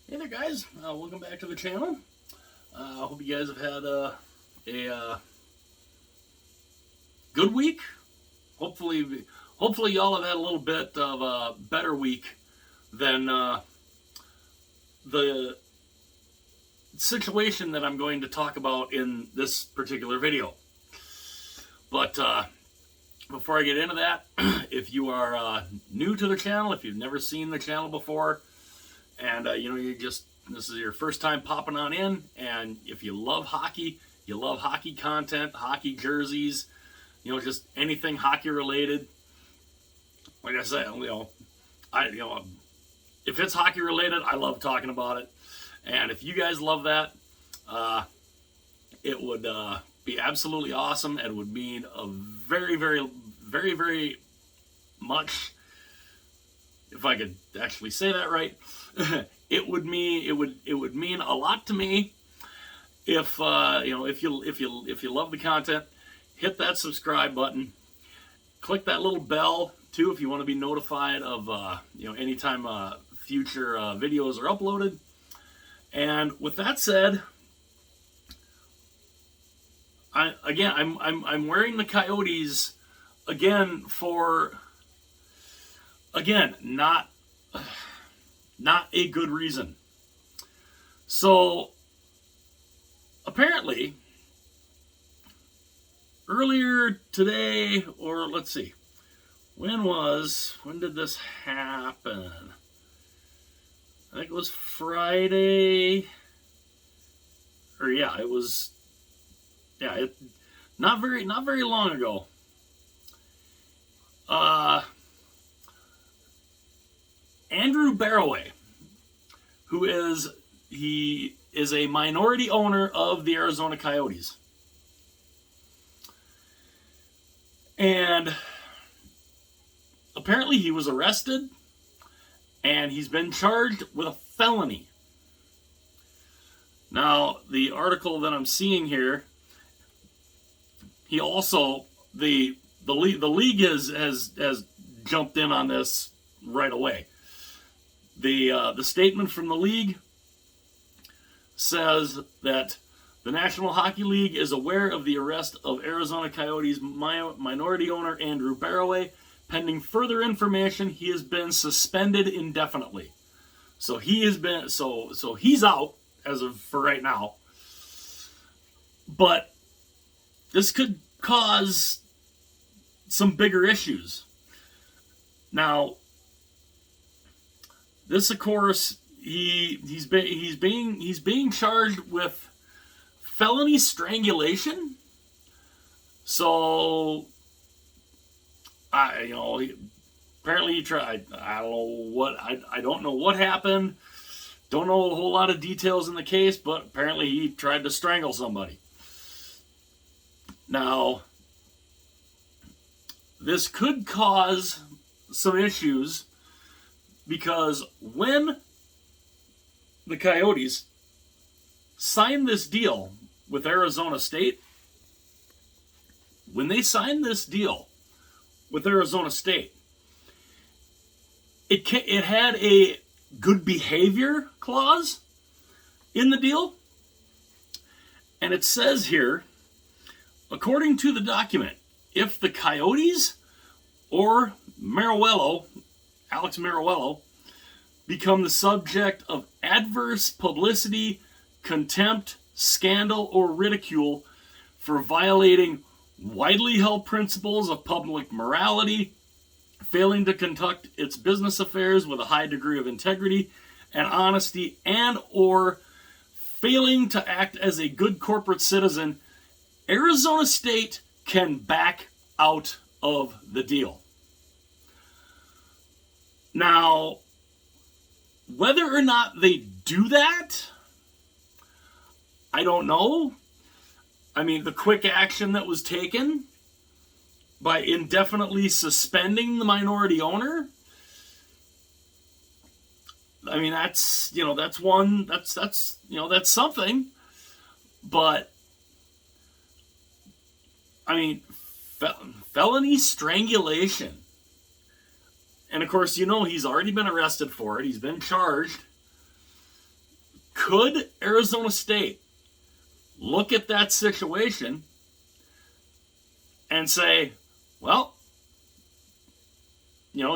Hey there, guys. Welcome back to the channel. I hope you guys have had a good week. Hopefully, y'all have had a little bit of a better week than the situation that I'm going to talk about in this particular video. But before I get into that, if you are new to the channel, if you've never seen the channel before, and this is your first time popping on in, and if you love hockey content, hockey jerseys, just anything hockey related. Like I said, if it's hockey related, I love talking about it. And if you guys love that, it would be absolutely awesome, and would mean a very, very, very, very much, if I could actually say that right, it would mean a lot to me if if you love the content. Hit that subscribe button, click that little bell too if you want to be notified of anytime future videos are uploaded. And with that said, I'm wearing the Coyotes again for not a good reason. So apparently earlier today, or let's see, when did this happen? I think it was Friday, or not very long ago. Andrew Barroway, he is a minority owner of the Arizona Coyotes. And apparently he was arrested, and he's been charged with a felony. Now, the article that I'm seeing here, he also, the league has jumped in on this right away. The statement from the league says that the National Hockey League is aware of the arrest of Arizona Coyotes minority owner Andrew Barroway. Pending further information, he has been suspended indefinitely. So he's out as of for right now. But this could cause some bigger issues. Now, this, of course, he's being charged with felony strangulation. So, apparently he tried. I don't know what happened. Don't know a whole lot of details in the case, but apparently he tried to strangle somebody. Now, this could cause some issues, because when the Coyotes signed this deal with Arizona State, it had a good behavior clause in the deal. And it says here, according to the document, if the Coyotes or Alex Meruelo, become the subject of adverse publicity, contempt, scandal, or ridicule for violating widely held principles of public morality, failing to conduct its business affairs with a high degree of integrity and honesty, and or failing to act as a good corporate citizen, Arizona State can back out of the deal. Now, whether or not they do that, I don't know. I mean, the quick action that was taken by indefinitely suspending the minority owner, I mean, that's something. But I mean, felony strangulation. And of course, he's already been arrested for it. He's been charged. Could Arizona State look at that situation and say, well, you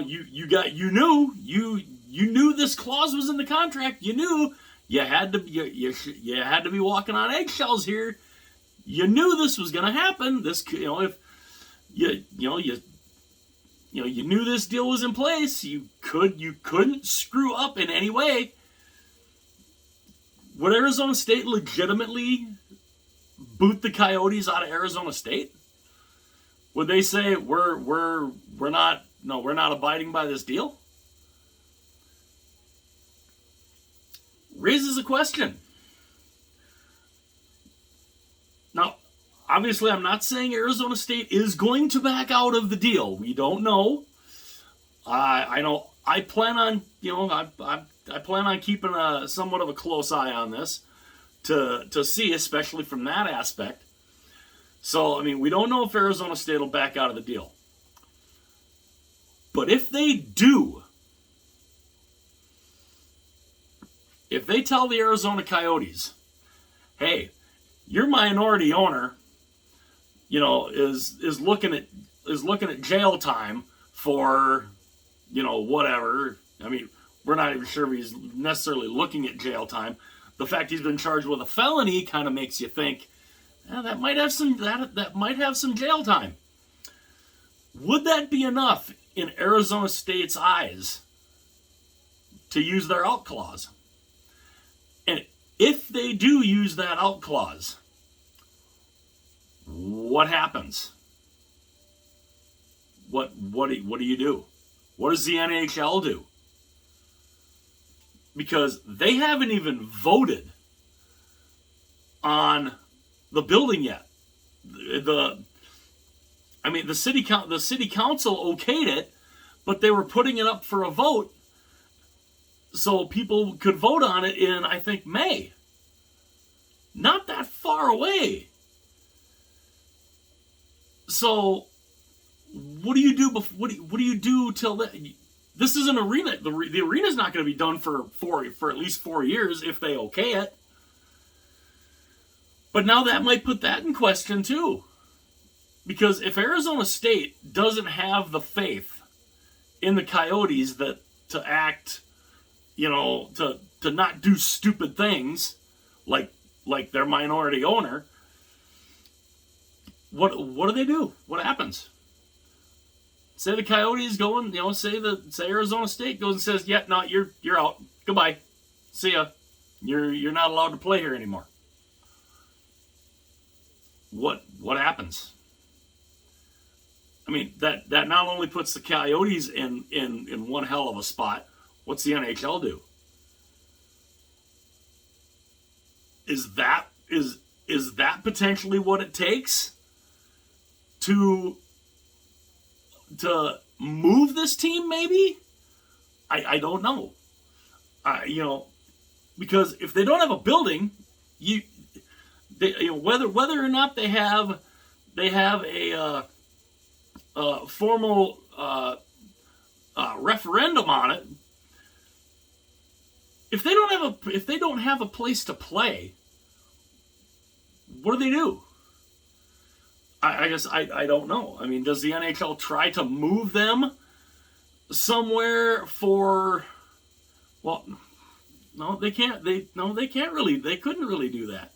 knew this clause was in the contract. You knew you had to be walking on eggshells here. You knew this was going to happen. This, if you knew this deal was in place, you couldn't screw up in any way. Would Arizona State legitimately boot the Coyotes out of Arizona State? Would they say we're not abiding by this deal? Raises a question. Now, obviously, I'm not saying Arizona State is going to back out of the deal. We don't know. I know. I plan on, I plan on keeping somewhat of a close eye on this to see, especially from that aspect. So, we don't know if Arizona State will back out of the deal. But if they do, if they tell the Arizona Coyotes, hey, your minority owner, is looking at jail time for, whatever. We're not even sure if he's necessarily looking at jail time. The fact he's been charged with a felony kind of makes you think, that might have some jail time. Would that be enough in Arizona State's eyes to use their out clause? And if they do use that out clause, what happens? What do you do? What does the NHL do? Because they haven't even voted on the building yet. The city council okayed it, but they were putting it up for a vote so people could vote on it in, I think, May. Not that far away. So, what do you do? What do you do till then? This is an arena. The arena's not going to be done for at least 4 years if they okay it. But now that might put that in question too, because if Arizona State doesn't have the faith in the Coyotes to act, to not do stupid things like their minority owner, what do they do? What happens? Say the Coyotes go and say Arizona State goes and says, "Yeah, no, you're out. Goodbye. See ya. You're not allowed to play here anymore." What happens? That not only puts the Coyotes in one hell of a spot. What's the NHL do? Is that potentially what it takes to move this team? Maybe. I don't know. Because if they don't have a building, whether or not they have a formal referendum on it, if they don't have a place to play, what do they do? I guess I don't know. Does the NHL try to move them somewhere for? Well, no, they can't. They can't really. They couldn't really do that.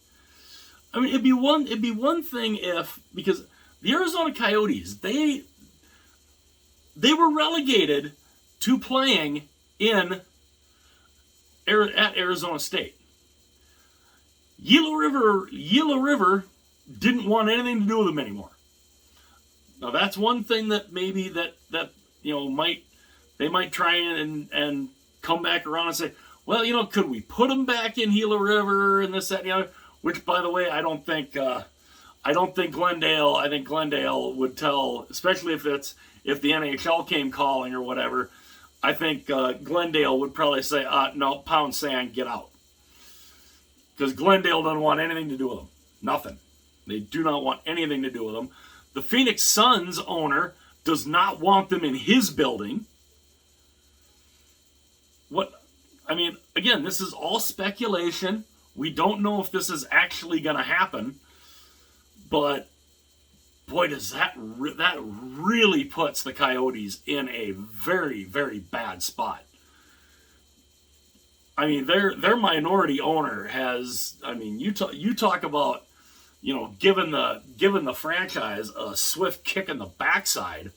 It'd be one thing if, because the Arizona Coyotes, they were relegated to playing at Arizona State. Gila River didn't want anything to do with them anymore. Now that's one thing that maybe that might try and come back around and say, well, could we put them back in Gila River and this, that, and the other? Which, by the way, I don't think Glendale. I think Glendale would tell, especially if the NHL came calling or whatever. I think Glendale would probably say, no, pound sand, get out. Because Glendale doesn't want anything to do with them. Nothing. They do not want anything to do with them. The Phoenix Suns owner does not want them in his building. What I mean, again, this is all speculation. We don't know if this is actually going to happen, but boy, does that really puts the Coyotes in a very, very bad spot. I mean, their minority owner has. I mean, you talk about, giving the franchise a swift kick in the backside.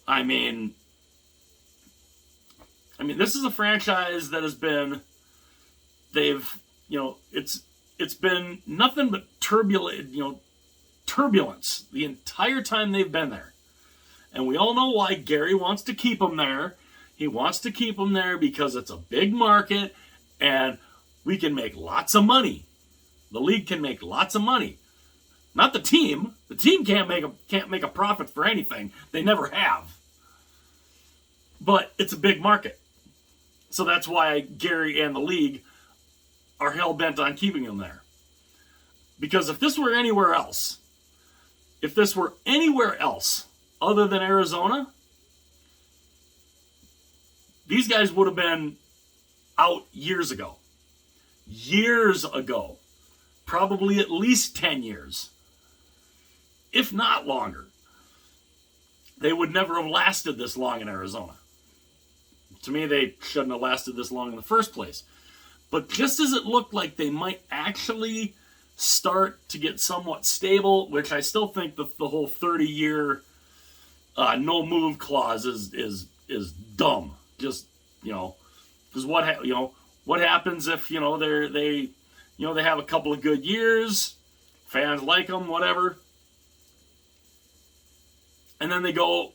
I mean, this is a franchise that has been. They've, it's been nothing but turbulence the entire time they've been there. And we all know why Gary wants to keep them there. He wants to keep them there because it's a big market and we can make lots of money. The league can make lots of money. Not the team. The team can't make a profit for anything. They never have. But it's a big market. So that's why Gary and the league are hell-bent on keeping them there. Because if this were anywhere else other than Arizona, these guys would have been out years ago. Probably at least 10 years. If not longer. They would never have lasted this long in Arizona. To me, they shouldn't have lasted this long in the first place. But just as it looked like they might actually start to get somewhat stable, which I still think the whole 30-year no move clause is dumb. Just, because what happens if they have a couple of good years, fans like them, whatever, and then they go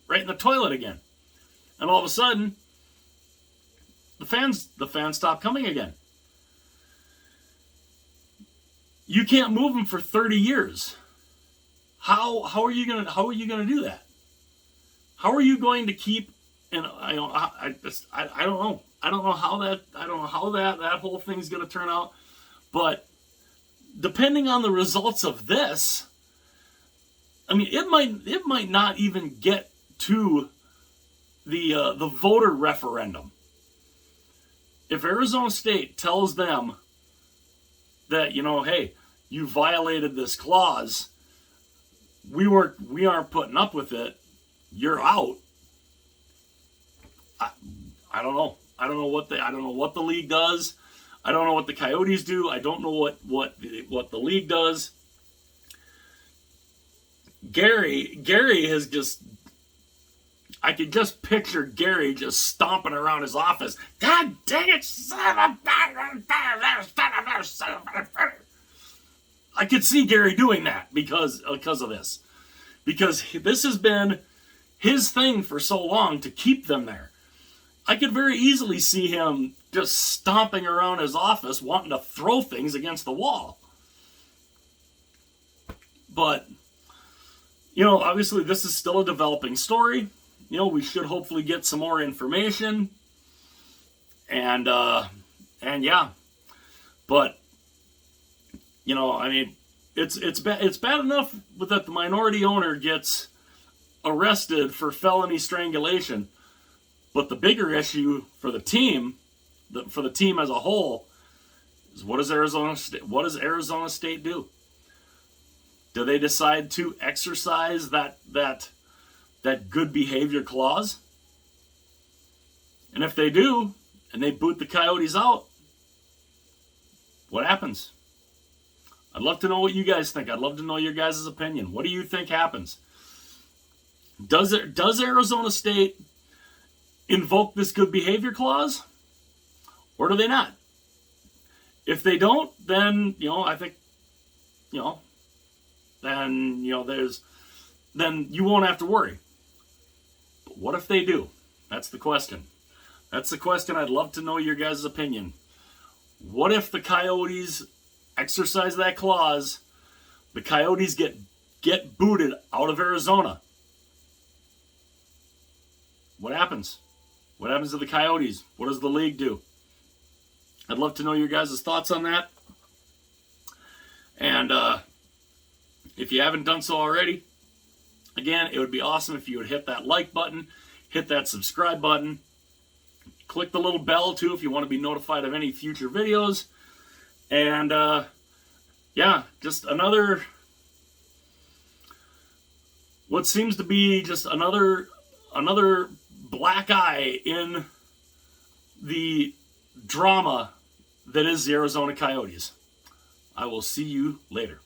right in the toilet again, and all of a sudden the fans stop coming again. You can't move them for 30 years. How are you gonna do that? How are you going to keep? And I don't know. I don't know how that whole thing's gonna turn out. But depending on the results of this, I mean, it might not even get to the voter referendum. If Arizona State tells them that, hey, you violated this clause, we aren't putting up with it, you're out. I don't know. I don't know what the league does. I don't know what the Coyotes do. I don't know what the league does. Gary has just, I could just picture Gary just stomping around his office. God dang it, son of a... I could see Gary doing that because of this. Because this has been his thing for so long to keep them there. I could very easily see him just stomping around his office wanting to throw things against the wall. But, obviously this is still a developing story. We should hopefully get some more information. And yeah. But, it's bad enough that the minority owner gets arrested for felony strangulation. But the bigger issue for the team as a whole, is what does Arizona State do? Do they decide to exercise that good behavior clause? And if they do, and they boot the Coyotes out, what happens? I'd love to know what you guys think. I'd love to know your guys' opinion. What do you think happens? Does Arizona State invoke this good behavior clause? Or do they not? If they don't, then, I think, then you won't have to worry. But what if they do? That's the question. That's the question. I'd love to know your guys' opinion. What if the Coyotes exercise that clause, the Coyotes get booted out of Arizona? What happens? What happens to the Coyotes? What does the league do? I'd love to know your guys' thoughts on that. And if you haven't done so already, again, it would be awesome if you would hit that like button, hit that subscribe button, Click the little bell too if you want to be notified of any future videos. And yeah, just another, what seems to be just another black eye in the drama that is the Arizona Coyotes. I will see you later.